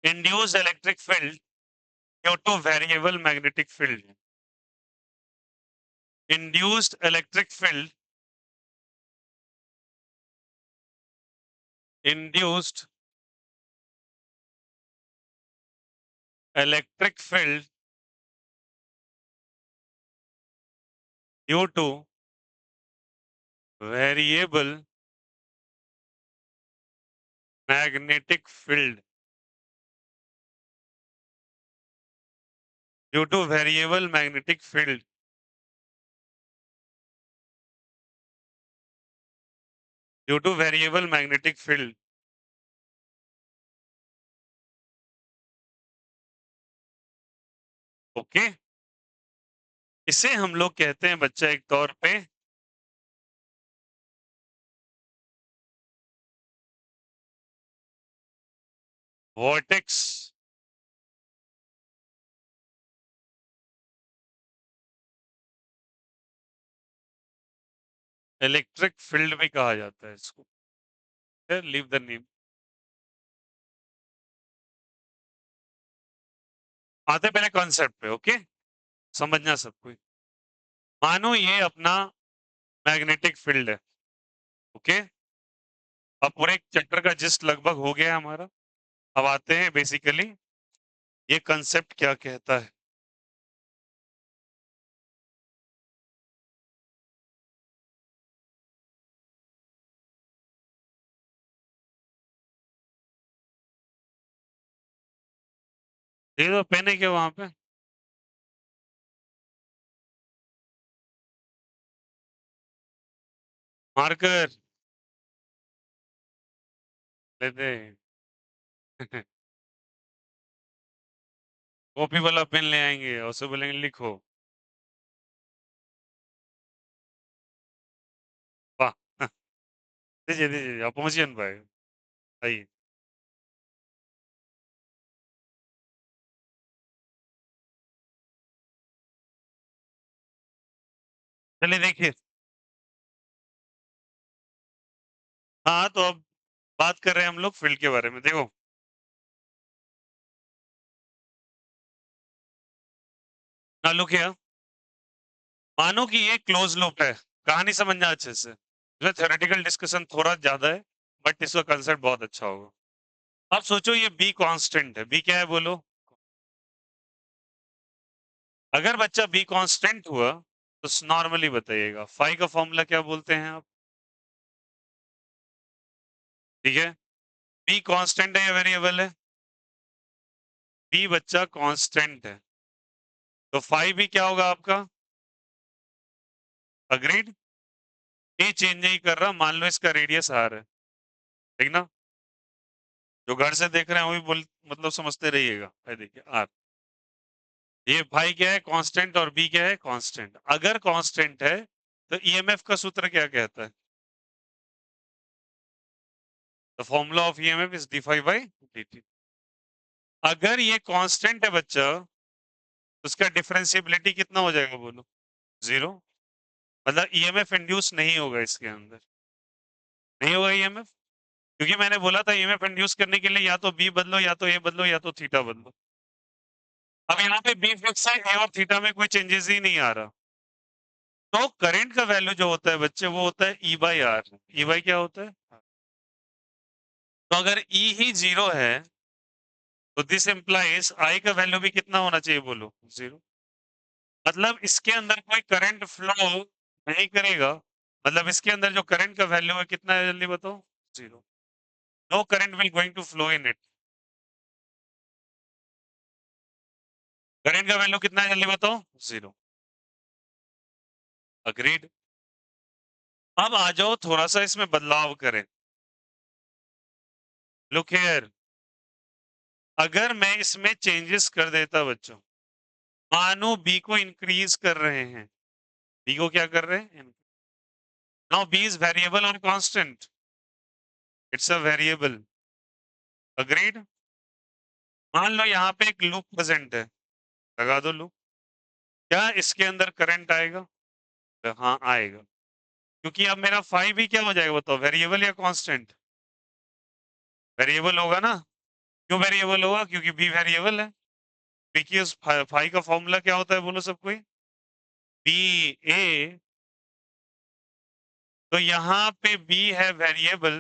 induced electric field due to variable magnetic field. Induced electric field, induced electric field due to variable magnetic field. Due to variable magnetic field. Due to variable magnetic field. Okay, इसे हम लोग कहते हैं बच्चा एक तौर पे vortex electric field भी कहा जाता है इसको। Leave the name. आते पहले कॉन्सेप्ट पे, ओके, समझना सब कोई। मानो ये अपना मैग्नेटिक फील्ड है, ओके। अब पूरे चैप्टर का जिस्ट लगभग हो गया है हमारा। अब आते हैं बेसिकली ये कंसेप्ट क्या कहता है। ये तो पेन है क्या वहां पे? मार्कर लेते कॉपी वाला पेन ले आएंगे और उसे बोलेंगे लिखो। वाह दीजिए दीजिए, आप पहुंचिए ना भाई, आइए। चलिए देखिए, हाँ तो अब बात कर रहे हैं हम लोग फील्ड के बारे में। देखो, ना लुक हियर, मानो कि ये क्लोज लूप है। कहानी समझना अच्छे से, इसमें थ्योरेटिकल डिस्कशन थोड़ा ज्यादा है बट इसका कंसेप्ट बहुत अच्छा होगा। अब सोचो ये बी कांस्टेंट है। बी क्या है बोलो? अगर बच्चा बी कांस्टेंट हुआ तो नॉर्मली बताइएगा फाई का फॉर्मूला क्या बोलते हैं आप? ठीक है, बी कांस्टेंट है या वेरिएबल है? बी बच्चा कांस्टेंट है तो फाई भी क्या होगा आपका? अग्रीड? ये चेंज नहीं कर रहा, मान लो इसका रेडियस आर है, ठीक ना? जो घर से देख रहे हैं वही बोल, मतलब समझते रहिएगा। देखिए आर, ये फाई क्या है? कांस्टेंट, और बी क्या है? कांस्टेंट। अगर कांस्टेंट है तो ईएमएफ का सूत्र क्या कहता है? The formula of EMF is D phi by dt। अगर ये कांस्टेंट है बच्चा तो उसका डिफरेंशिएबिलिटी कितना हो जाएगा बोलो? जीरो। मतलब ईएमएफ इंड्यूस नहीं होगा इसके अंदर, नहीं होगा ईएमएफ, क्योंकि मैंने बोला था ईएमएफ इंड्यूस करने के लिए या तो बी बदलो या तो ए बदलो या तो थीटा बदलो। अब यहाँ पे बी फिक्स है, ए और थीटा में कोई चेंजेस ही नहीं आ रहा। तो करंट का वैल्यू जो होता है बच्चे वो होता है ई बाई आर। ई बाई क्या होता है? तो अगर ई ही जीरो है तो दिस इंप्लाइज आई का वैल्यू भी कितना होना चाहिए बोलो? जीरो। मतलब इसके अंदर कोई करंट फ्लो नहीं करेगा। मतलब इसके अंदर जो करंट का वैल्यू है कितना है जल्दी बताओ? Zero. No current will going to flow in it. Current का वैल्यू कितना है जल्दी बताओ? जीरो। अग्रीड। अब आ जाओ थोड़ा सा इसमें बदलाव करें। लुक हियर, अगर मैं इसमें चेंजेस कर देता बच्चों, मानो बी को इंक्रीज कर रहे हैं, बी को क्या कर रहे हैं? नाउ बी इज वेरिएबल और constant, it's a variable. Agreed. मान लो यहाँ पे एक लूप प्रेजेंट है, लगा दो लूप। क्या इसके अंदर करंट आएगा? हाँ आएगा, क्योंकि अब मेरा फाई भी क्या हो जाएगा बताओ? वेरिएबल या कांस्टेंट? वेरिएबल होगा ना। क्यों वेरिएबल होगा? क्योंकि बी वेरिएबल है। बी की उस फाई का फॉर्मूला क्या होता है बोलो सब कोई? बी ए, तो यहाँ पे बी है वेरिएबल,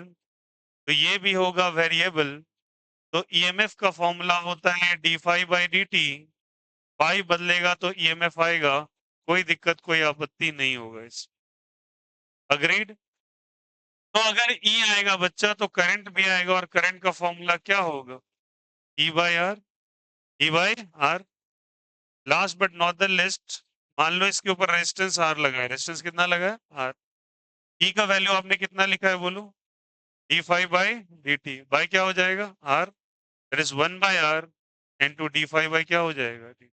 तो ये भी होगा वेरिएबल। तो ईएमएफ का फॉर्मूला होता है D phi by D T. Phi बदलेगा तो ईएमएफ आएगा, कोई दिक्कत कोई आपत्ति नहीं होगा इस। अग्रीड? तो अगर ई आएगा बच्चा तो करंट भी आएगा, और करंट का फॉर्मूला क्या होगा? E by R. E by R. Last but not the list, मान लो इसके ऊपर रेजिस्टेंस आर लगा है। रेजिस्टेंस कितना लगा है? आर। ई का वैल्यू आपने कितना लिखा है बोलो? D five by D T, by क्या हो जाएगा? R. That is 1/r into D five by क्या हो जाएगा? डी।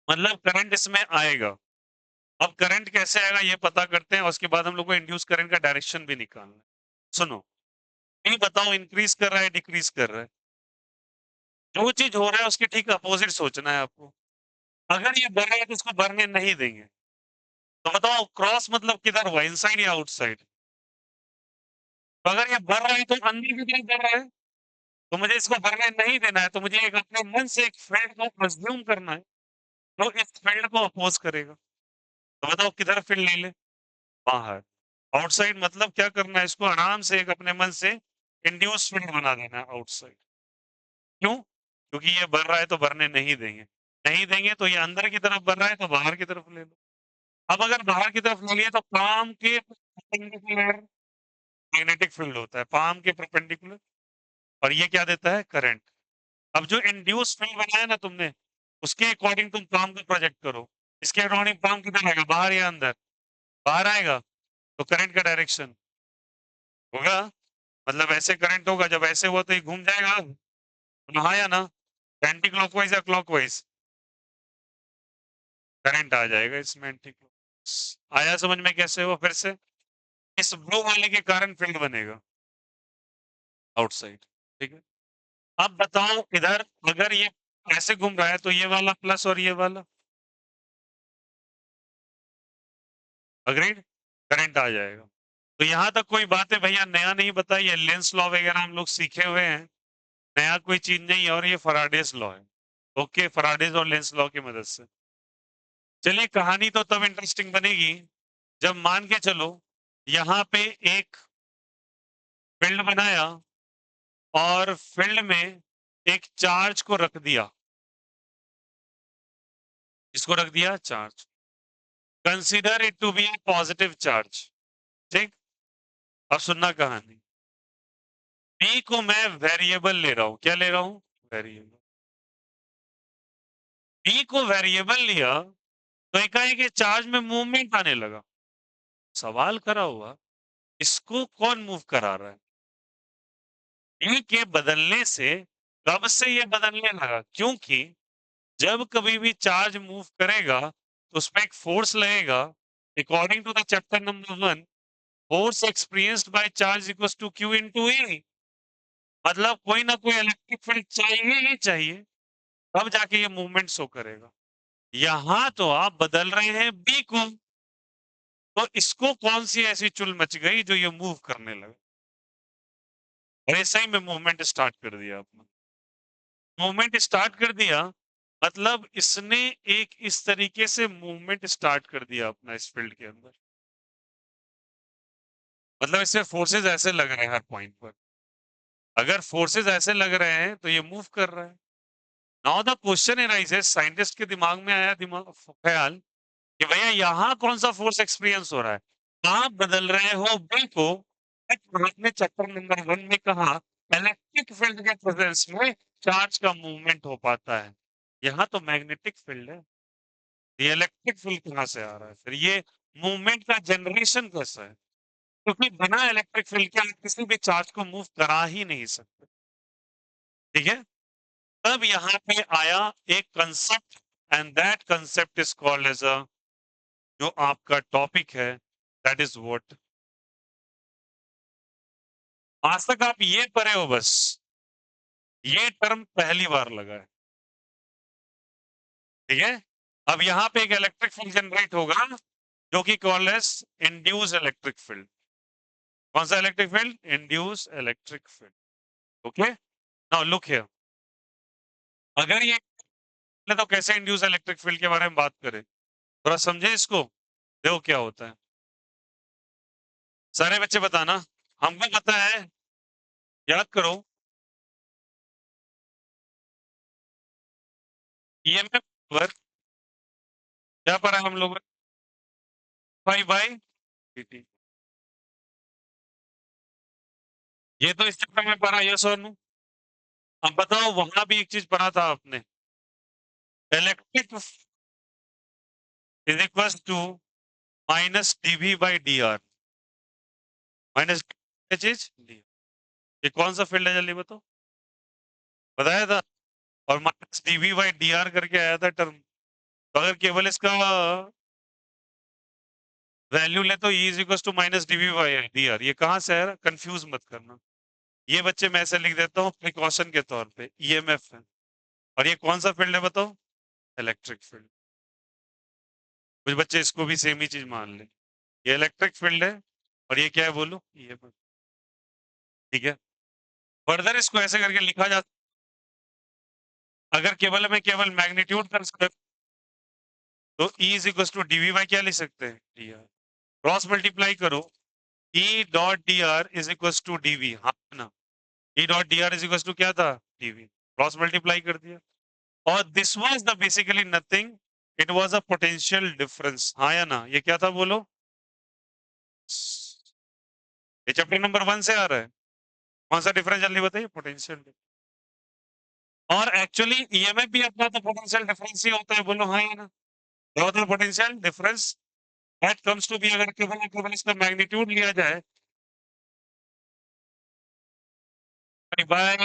मतलब करंट इसमें आएगा। अब करंट कैसे आएगा ये पता करते हैं, और उसके बाद हम लोग को इंड्यूस करंट का डायरेक्शन भी निकालना है। सुनो, नहीं बताओ इंक्रीज कर रहा है डिक्रीज कर रहा है? जो चीज हो रहा है उसके ठीक अपोजिट सोचना है आपको। अगर ये बढ़ रहा है तो इसको बढ़ने नहीं देंगे। तो बताओ क्रॉस मतलब किधर हुआ, इनसाइड या आउटसाइड? तो अगर ये बढ़ रहा है तो अंदर की तरफ बढ़ रहा है, तो मुझे इसको बढ़ने नहीं देना है, तो मुझे एक अपने मन से एक फील्ड को अज्यूम करना है, तो इस फील्ड को अपोज करेगा। तो बताओ किधर फील्ड ले ले? बाहर। आउटसाइड मतलब क्या करना है, इसको आराम से एक अपने मन से इंड्यूस फील्ड बना देना है आउटसाइड। क्यों? क्योंकि ये बढ़ रहा है तो बढ़ने नहीं देंगे। नहीं देंगे तो ये अंदर की तरफ बढ़ रहा है तो बाहर की तरफ ले लो। अब अगर बाहर की तरफ ले लिए तो पाम के परपेंडिकुलर मैग्नेटिक फील्ड होता है, पाम के परपेंडिकुलर, और ये क्या देता है? करंट। अब जो इंड्यूस फील्ड बनाया ना तुमने, उसके अकॉर्डिंग तुम पाम को प्रोजेक्ट करो। इसके अकॉर्डिंग पाम किधर आएगा, बाहर या अंदर? बाहर आएगा, तो करंट का डायरेक्शन होगा, मतलब ऐसे करंट होगा, जब ऐसे हुआ तो ये घूम जाएगा। हाँ या ना? एंटी क्लॉकवाइज या क्लॉकवाइज? करंट आ जाएगा इसमें एंटी क्लॉकवाइज। आया समझ में कैसे हुआ? फिर से, इस ब्लू वाले के कारण फील्ड बनेगा आउटसाइड। ठीक है, अब बताओ इधर अगर ये ऐसे घूम रहा है तो ये वाला प्लस और ये वाला, अग्रीड? करंट आ जाएगा। तो यहां तक कोई बात है भैया नया नहीं बताई है, लेंस लॉ वगैरह हम लोग सीखे हुए हैं, नया कोई चीज नहीं है, और ये फराडेस लॉ है। ओके, फराडेस और लेंस लॉ की मदद से। चलिए कहानी तो तब इंटरेस्टिंग बनेगी जब मान के चलो यहाँ पे एक फील्ड बनाया, और फील्ड में एक चार्ज को रख दिया। इसको रख दिया charge, consider it to be a positive charge. ठीक, अब सुनना कहानी। बी को मैं वेरिएबल ले रहा हूं, क्या ले रहा हूं? वेरिएबल। बी को वेरिएबल लिया तो एकाएक चार्ज में मूवमेंट आने लगा। सवाल खड़ा हुआ, इसको कौन मूव करा रहा है? बी के बदलने से, कब से ये बदलने लगा? क्योंकि जब कभी भी चार्ज मूव करेगा तो उसमें एक फोर्स लगेगा। According to the chapter number 1, force experienced by charge equals to Q into A. मतलब कोई ना कोई इलेक्ट्रिक फील्ड चाहिए ही चाहिए, तब जाके ये मूवमेंट शो करेगा। यहां तो आप बदल रहे हैं बी को, तो इसको कौन सी ऐसी चुल मच गई जो ये मूव करने लगा? और ऐसा ही में मूवमेंट स्टार्ट कर दिया आपने। मूवमेंट स्टार्ट कर दिया, मतलब इसने एक इस तरीके से मूवमेंट स्टार्ट कर दिया अपना इस फील्ड के अंदर। मतलब इससे फोर्सेस ऐसे लग रहे हैं हर पॉइंट पर। अगर फोर्सेस ऐसे लग रहे हैं तो ये मूव कर रहा है। Now the question arises, scientist के दिमाग में आया दिमाग ख्याल कि भैया यहाँ कौन सा फोर्स एक्सपीरियंस हो रहा है? आप बदल रहे हो बी को। आपने चैप्टर नंबर 1 में कहा इलेक्ट्रिक फील्ड के प्रेजेंस में चार्ज का मूवमेंट हो पाता है। यहाँ तो मैग्नेटिक फील्ड है, ये इलेक्ट्रिक फील्ड कहाँ से आ रहा है? फिर ये मूवमेंट का जनरेशन कैसा है? क्योंकि बिना इलेक्ट्रिक फील्ड के आप किसी भी चार्ज को मूव करा ही नहीं सकते। ठीक है, तब यहाँ पे आया एक concept, and that concept is called as a, जो आपका टॉपिक है, दैट इज व्हाट। आज तक आप ये पढ़े हो बस, ये टर्म पहली बार लगा है। ठीक है, अब यहाँ पे एक इलेक्ट्रिक फील्ड जनरेट होगा जो कि called as induce electric field. कौन सा electric field? Induce electric field. Okay, now look here, अगर ये तो कैसे इंड्यूस इलेक्ट्रिक फील्ड के बारे में बात करें, थोड़ा समझे इसको, देखो क्या होता है। सारे बच्चे बताना, हमको पता है, याद करो, ईएमएफ पर क्या पढ़ा हम लोग, 5/dt, ये तो इस चैप्टर में पढ़ा, यस और नो। अब बताओ, वहां भी एक चीज पढ़ा था आपने, electric is equal to minus DV by D R, minus चीज डी, ये कौन सा फील्ड है जल्दी बताओ, बताया था, और minus DV by D R करके आया था टर्म। तो अगर केवल इसका वैल्यू ले तो E is equal to minus DV by D R, ये कहाँ से है, कंफ्यूज मत करना। ये बच्चे मैं ऐसे लिख देता हूँ प्रिकॉशन के तौर पे, ईएमएफ है, और ये कौन सा फील्ड है बताओ, इलेक्ट्रिक फील्ड। कुछ बच्चे इसको भी सेम ही चीज मान ले, ये इलेक्ट्रिक फील्ड है, और ये क्या है बोलो, ईएमएफ। ठीक है, फर्दर इसको ऐसे करके लिखा जा, अगर केवल हमें केवल मैग्नीट्यूड कंसीडर, तो E is equal to DV by क्या लिख सकते हैं, डी आर, क्रॉस मल्टीप्लाई करो, E dot D R is equal to DV, हाँ ना, E dot D R is equal to क्या था, डीवी, क्रॉस मल्टीप्लाई कर दिया, और this was the basically nothing, it was a potential difference, हाँ या ना, ये क्या था बोलो, ये चैप्टर नंबर 1 से आ रहा है, कौन सा डिफरेंस जल्दी बताइए, पोटेंशियल, और एक्चुअली ईएमएफ भी अपना तो पोटेंशियल डिफरेंस ही होता है, बोलो हाँ या ना, क्या होता है potential difference, that comes to be, अगर केवल केवल इसका मैग्नीट्यूड लिया जाए, बाय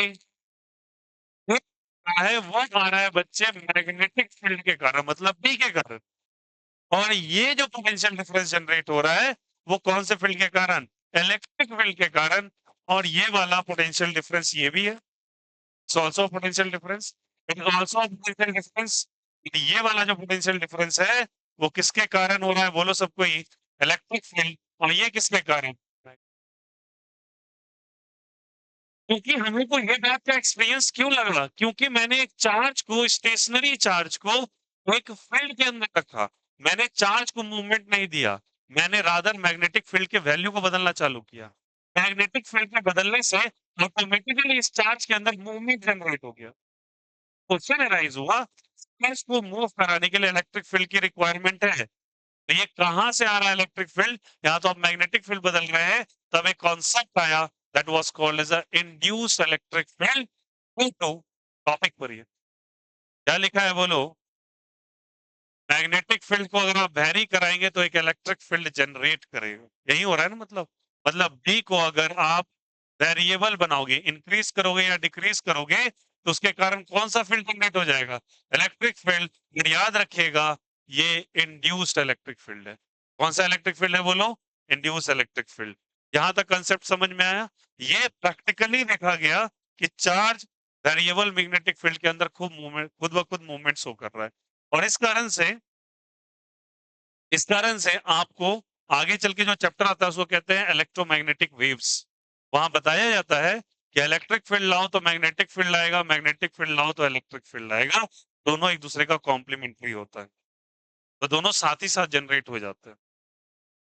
है वो आ रहा है बच्चे मैग्नेटिक फील्ड के कारण, मतलब बी के कारण, और ये जो पोटेंशियल डिफरेंस जनरेट हो रहा है वो कौन से फील्ड के कारण, इलेक्ट्रिक फील्ड के कारण, और ये वाला पोटेंशियल डिफरेंस ये भी है, it's also potential difference, it is also potential difference, ये वाला जो पोटेंशियल डिफरेंस है वो किसके कारण हो रहा है बोलो सबको ही, इलेक्ट्रिक फील्ड, और ये किसके कारण, क्योंकि हमें को ये बात का एक्सपीरियंस क्यों लगा, क्योंकि मैंने एक चार्ज को, स्टेशनरी चार्ज को एक फील्ड के अंदर रखा, मैंने चार्ज को मूवमेंट नहीं दिया, मैंने रादर मैग्नेटिक फील्ड के वैल्यू को बदलना चालू किया, मैग्नेटिक फील्ड के बदलने से ऑटोमेटिकली इस चार्ज के अंदर मूवमेंट जनरेट हो गया, क्वेश्चन अराइज हुआ, चार्ज को मूव कराने के लिए इलेक्ट्रिक फील्ड की रिक्वायरमेंट है, तो ये कहां से आ रहा है इलेक्ट्रिक फील्ड, यहाँ तो आप मैग्नेटिक फील्ड बदल रहे हैं, तब एक कॉन्सेप्ट आया that was called as a induced electric field, टू टॉपिक पर ये क्या लिखा है बोलो, मैग्नेटिक फील्ड को अगर आप वैरी कराएंगे तो एक इलेक्ट्रिक फील्ड जनरेट करेगा, यही हो रहा है ना, मतलब बी को अगर आप वेरिएबल बनाओगे, इंक्रीज करोगे या डिक्रीज करोगे, तो उसके कारण कौन सा फील्ड जनरेट हो जाएगा, इलेक्ट्रिक फील्ड, फिर याद रखिएगा ये इंड्यूस्ड इलेक्ट्रिक फील्ड है, कौन सा इलेक्ट्रिक फील्ड है बोलो, इंड्यूस्ड इलेक्ट्रिक फील्ड, यहां तक कंसेप्ट समझ में आया, ये प्रैक्टिकली देखा गया कि चार्ज वेरिएबल मैग्नेटिक फील्ड के अंदर खूब मूवमेंट, खुद ब खुद मूवमेंट शो कर रहा है, और इस कारण से आपको आगे चल के जो चैप्टर आता है उसको कहते हैं इलेक्ट्रोमैग्नेटिक वेव्स, वहां बताया जाता है कि इलेक्ट्रिक फील्ड लाओ तो मैग्नेटिक फील्ड आएगा, मैग्नेटिक फील्ड लाओ तो इलेक्ट्रिक फील्ड आएगा, दोनों एक दूसरे का कॉम्प्लीमेंट्री होता है, तो दोनों साथ ही साथ जनरेट हो जाते हैं,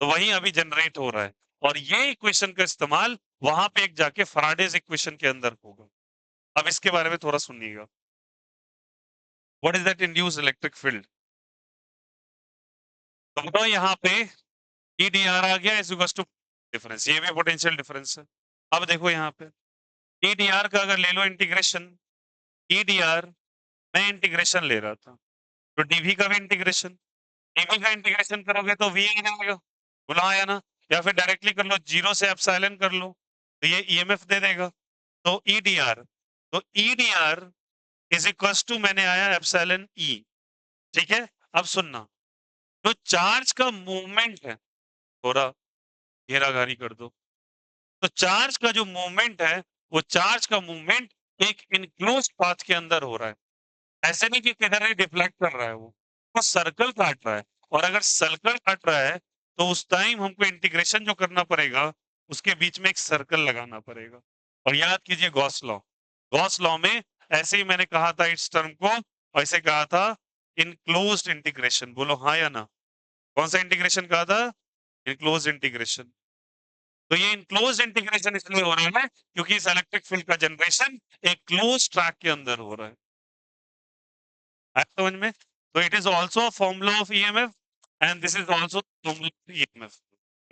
तो वही अभी जनरेट हो रहा है, और ये इक्वेशन का इस्तेमाल वहां पे एक जाके फैराडेज इक्वेशन के अंदर होगा, अब इसके बारे में थोड़ा सुनिएगा, what is that induced electric field, तो बताओ यहाँ पे EDR आ गया इज इक्वल टू डिफरेंस, ये भी पोटेंशियल डिफरेंस है, अब देखो यहाँ पे EDR का अगर ले लो इंटीग्रेशन, EDR मैं इंटीग्रेशन ले रहा था, तो डीवी का भी इंटीग्रेशन, डीवी का इंटीग्रेशन करोगे तो वी आ जाएगा, बोला हाँ या ना, या फिर डायरेक्टली कर लो, जीरो से एप्सिलॉन कर लो, तो ये ईएमएफ दे देगा, तो EDR, तो EDR इज इक्वल टू मैंने आया एप्सिलॉन ई, ठीक है, अब सुनना, तो चार्ज का मूवमेंट है, थोड़ा घेराघारी कर दो, तो चार्ज का जो मूवमेंट है वो चार्ज का मूवमेंट एक इनक्लोज पाथ के अंदर हो रहा है, ऐसे नहीं कि किधर ही डिफ्लेक्ट कर रहा है, वो सर्कल काट रहा है, और अगर सर्कल काट रहा है तो उस टाइम हमको इंटीग्रेशन जो करना पड़ेगा उसके बीच में एक सर्कल लगाना पड़ेगा, और याद कीजिए गॉस लॉ, गॉस लॉ में ऐसे ही मैंने कहा था इस टर्म को, ऐसे कहा था इनक्लोज्ड इंटीग्रेशन। बोलो हाँ या ना। कौन सा इंटीग्रेशन कहा था? Enclosed integration. तो ये इनक्लोज्ड इंटीग्रेशन इसलिए हो रहा है क्योंकि इस इलेक्ट्रिक फील्ड का जनरेशन एक क्लोज ट्रैक के अंदर हो रहा है। आया समझ में? तो it is also formula of EMF and this is also formula of EMF,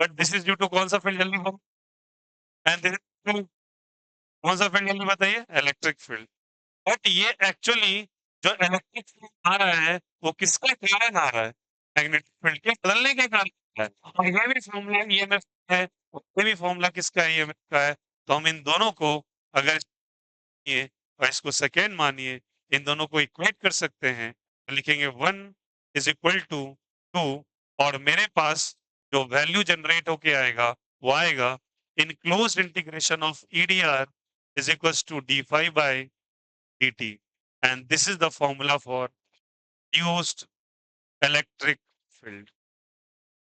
but this is due to कौन सा फील्ड जल्दी बताओ? एंड दिस इज कौन सा फील्ड जल्दी बताइए? Electric field. बट ये एक्चुअली जो इलेक्ट्रिक फील्ड आ रहा है वो किसका कारण आ रहा है? मैग्नेटिक फील्ड के बदलने के कारण आ रहा है। और ये भी फॉर्मूला ईएमएफ है, ये भी फॉर्मूला किसका है? ईएमएफ का है। तो हम इन दोनों को अगर ये और इसको सेकेंड मानिए, इन दोनों को इक्वेट कर सकते हैं, तो लिखेंगे 1 इज इक्वल टू 2 और मेरे पास जो वैल्यू जनरेट होके आएगा वो आएगा enclosed integration of EDR is equal to D five by dt, and this is the formula for induced electric field.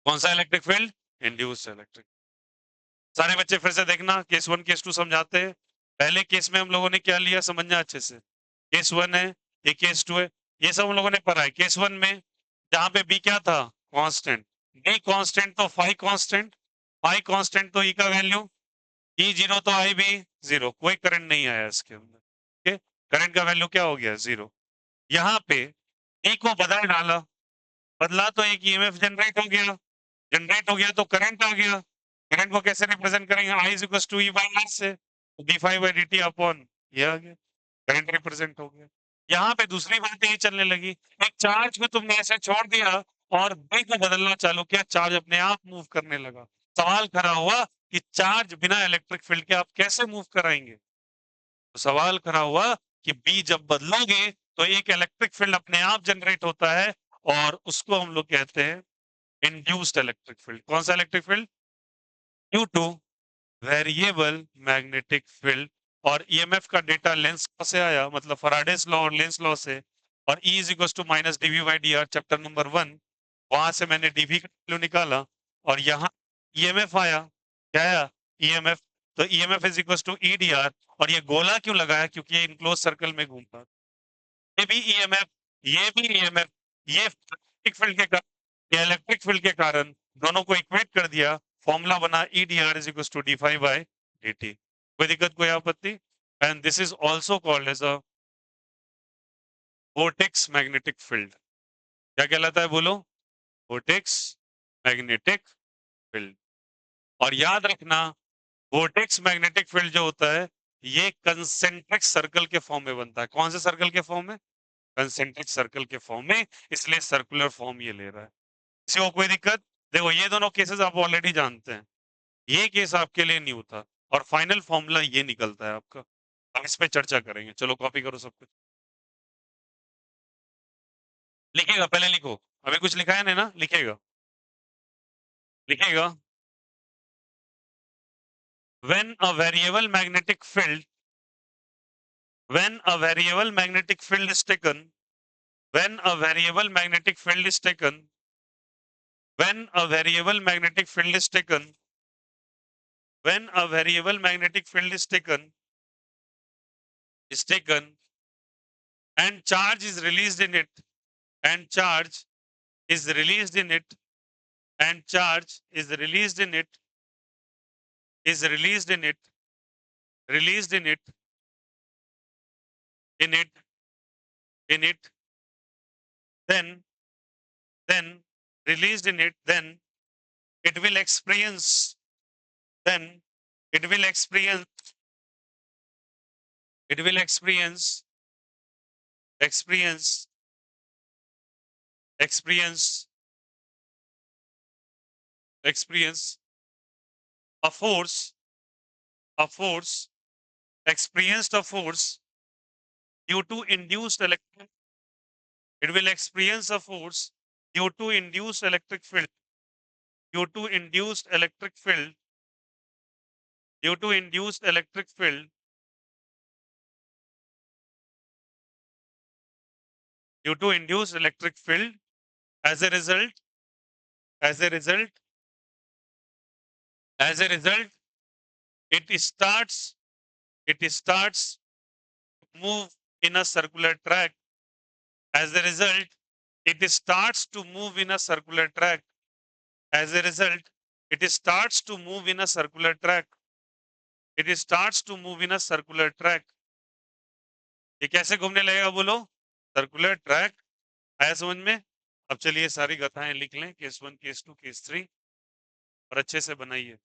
कौन सा इलेक्ट्रिक फील्ड? Induced electric. सारे बच्चे फिर से देखना, केस 1 केस 2 समझाते हैं। पहले केस में हम लोगों ने क्या लिया समझना अच्छे से। केस 1 है, ये केस 2 है, ये सब हम लोगों ने पढ़ा है। केस 1 में जहां पे बी क्या था? कांस्टेंट। डी कांस्टेंट तो फाई कांस्टेंट, फाई कांस्टेंट तो ई का वैल्यू, ई जीरो तो आई भी जीरो, कोई करंट नहीं आया इसके अंदर। ठीक है, करंट का वैल्यू क्या हो गया? जीरो। यहाँ पे ए को बदल डाला, बदला तो एक ईएमएफ जनरेट हो गया, जनरेट हो गया तो करंट आ गया। करंट को कैसे रिप्रेजेंट करेंगे? I is equal to E by R से, D five by D T upon ये आ गया, करंट रिप्रेजेंट हो गया। यहाँ पे दूसरी बात ये चलने लगी, एक चार्ज को तुमने ऐसे छोड़ दिया और बी को बदलना चालू किया, चार्ज अपने आप मूव करने लगा। सवाल खड़ा हुआ कि चार्ज बिना इलेक्ट्रिक फील्ड के आप कैसे मूव कराएंगे? तो सवाल खड़ा हुआ कि बी जब बदलोगे तो एक इलेक्ट्रिक फील्ड अपने आप जनरेट होता है और उसको हम लोग कहते हैं इंड्यूस्ड इलेक्ट्रिक फील्ड। कौन सा electric field? Due to variable magnetic field. और ईएमएफ का डेटा लेंस से आया, मतलब फैराडेस लॉ और लेंस लॉ से, और E is equal to minus DV by D R chapter number 1, वहां से मैंने डीवी का वैल्यू निकाला और यहाँ ईएमएफ आया। क्या आया? ईएमएफ। तो EMF is equal to E D R. और ये गोला क्यों लगाया? क्योंकि ये इनक्लोज सर्कल में घूमता। ये भी ईएमएफ, ये भी ईएमएफ, ये इलेक्ट्रिक फील्ड के कारण, ये इलेक्ट्रिक फील्ड के कारण दोनों को इक्वेट कर दिया, फॉर्मूला बना E D R is equal to D five by D T. कोई दिक्कत, कोई आपत्ति? And this is also called as a vortex magnetic field. क्या कहलाता है बोलो? Vortex magnetic field. और याद रखना, वोर्टेक्स मैग्नेटिक फील्ड जो होता है ये कंसेंट्रिक सर्कल के फॉर्म में बनता है। कौन से सर्कल के फॉर्म में? कंसेंट्रिक सर्कल के फॉर्म में, इसलिए सर्कुलर फॉर्म ये ले रहा है। किसी को कोई दिक्कत? देखो ये दोनों केसेस आप ऑलरेडी जानते हैं, ये केस आपके लिए नहीं होता और फाइनल फॉर्मूला ये निकलता है आपका। अब इस पे चर्चा करेंगे, चलो कॉपी करो सब कुछ। लिखेगा, पहले लिखो। अभी कुछ लिखा है नहीं ना? लिखेगा, लिखेगा। when a variable magnetic field when a variable magnetic field is taken when a variable magnetic field is taken when a variable magnetic field is taken when a variable magnetic field is taken and charge is released in it and charge is released in it and charge is released in it is released in it released in it in it then then released in it, then it will experience then it will experience it will experience experience experience a force experienced a force due to induced electric it will experience a force due to induced electric field due to induced electric field due to induced electric field due to induced electric field as a result as a result as a result it starts move in a circular track. As a result, it starts to move in a circular track. As a result, it starts to move in a circular track. It starts to move in a circular track. ये कैसे घूमने लगेगा बोलो? Circular track. आया समझ में? अब चलिए सारी गाथाएं लिख लें, केस 1, केस 2, केस 3 और अच्छे से बनाइए।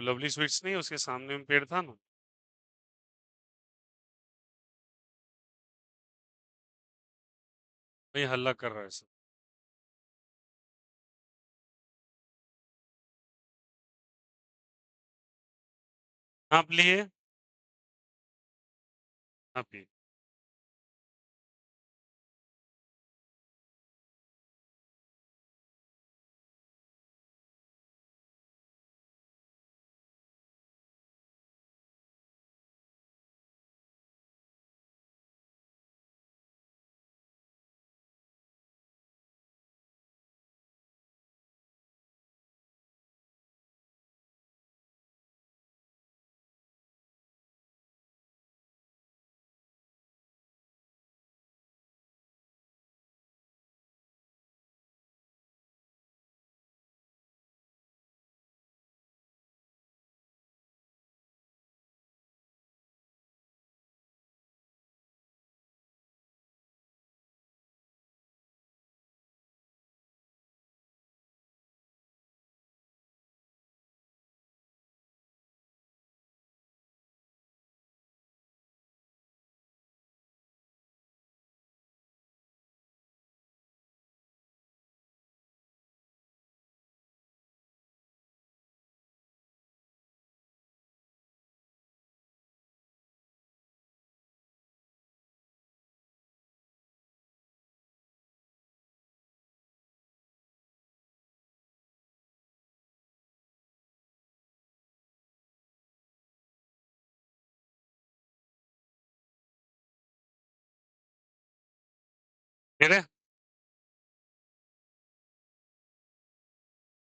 लवली स्वीट्स नहीं, उसके सामने में पेड़ था ना। भाई हल्ला कर रहा है सब। आप लिए, आप लिए। कह रहे,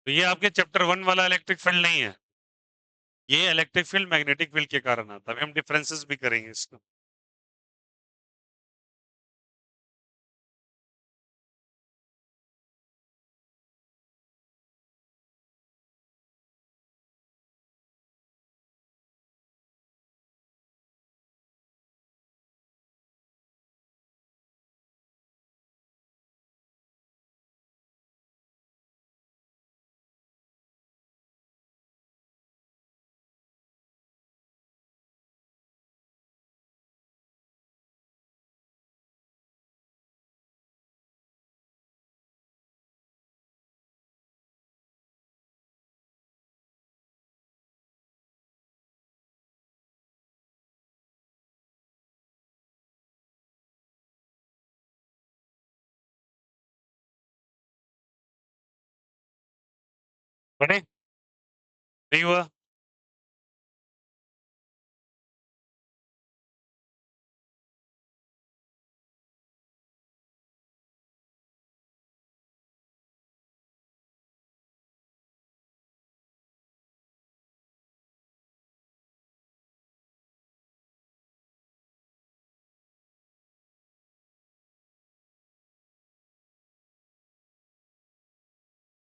तो ये आपके चैप्टर 1 वाला इलेक्ट्रिक फील्ड नहीं है। ये इलेक्ट्रिक फील्ड मैग्नेटिक फील्ड के कारण आता है। अभी हम डिफरेंसेस भी करेंगे इसका। पढ़े, नहीं हुआ।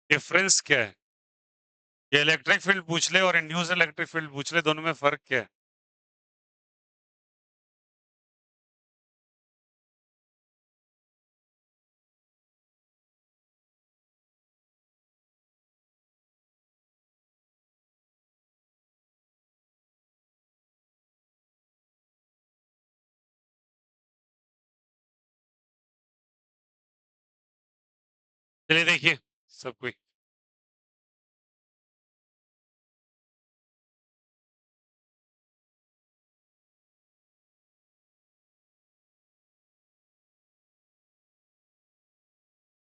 डिफरेंस क्या है? ये इलेक्ट्रिक फील्ड पूछ ले और इंड्यूस इलेक्ट्रिक फील्ड पूछ ले, दोनों में फर्क क्या है? चलिए देखिए सब कोई।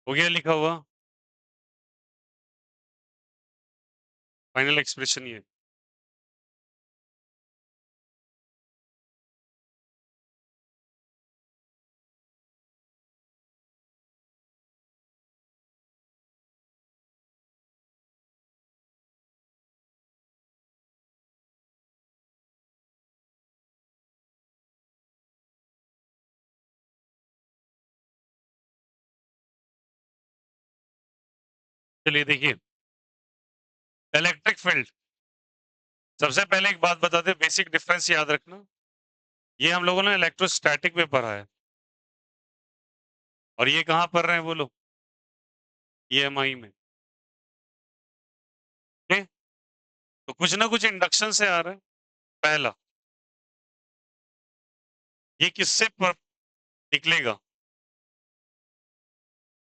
हो गया लिखा हुआ फाइनल एक्सप्रेशन ये। चलिए देखिए, इलेक्ट्रिक फील्ड, सबसे पहले एक बात बताते, बेसिक डिफरेंस याद रखना। ये हम लोगों ने इलेक्ट्रोस्टैटिक में पढ़ा है, और ये कहाँ पढ़ रहे हैं वो लोग? EMI में। ठीक? तो कुछ ना कुछ इंडक्शन से आ रहा है। पहला, ये किससे निकलेगा?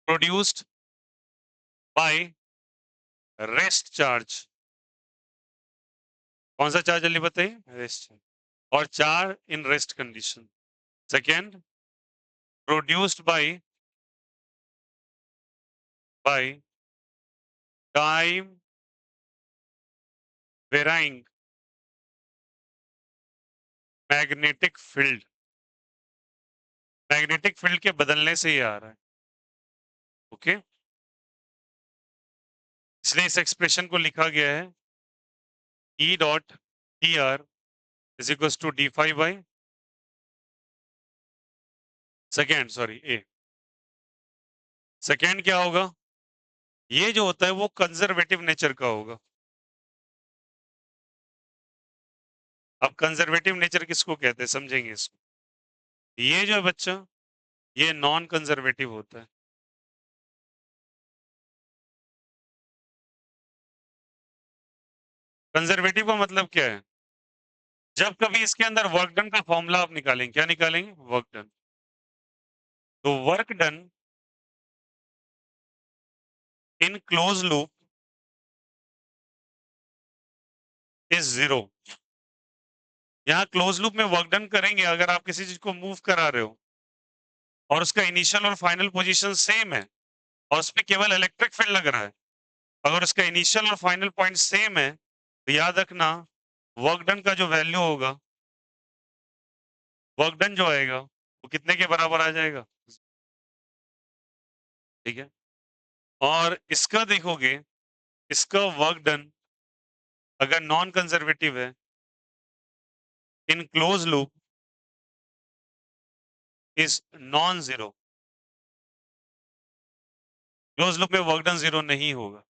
Produced by rest charge. कौन सा चार्ज जल्दी बताइए? रेस्ट। और चार in rest condition. Second, produced by time varying magnetic field. Magnetic field के बदलने से ही आ रहा है। ओके, इसलिए इस एक्सप्रेशन को लिखा गया है E dot T R is equal to D five by second, sorry A. Second क्या होगा? ये जो होता है वो कंजर्वेटिव नेचर का होगा। अब कंजर्वेटिव नेचर किसको कहते हैं समझेंगे इसको। ये जो है बच्चा, ये नॉन कंजर्वेटिव होता है। कंजर्वेटिव का मतलब क्या है? जब कभी इसके अंदर वर्क डन का फॉर्मूला आप निकालेंगे, क्या निकालेंगे? Work done. तो work done in close loop is 0। यहाँ क्लोज लूप में वर्क डन करेंगे अगर आप किसी चीज को मूव करा रहे हो और उसका इनिशियल और फाइनल पोजीशन सेम है और उस पर केवल इलेक्ट्रिक फील्ड लग रहा है, अगर उसका इनिशियल और फाइनल पॉइंट सेम है तो याद रखना वर्क डन का जो वैल्यू होगा, वर्क डन जो आएगा वो कितने के बराबर आ जाएगा? ठीक है। और इसका देखोगे, इसका वर्क डन अगर नॉन कंजर्वेटिव है in close loop is non zero. Close loop में वर्क डन 0 नहीं होगा।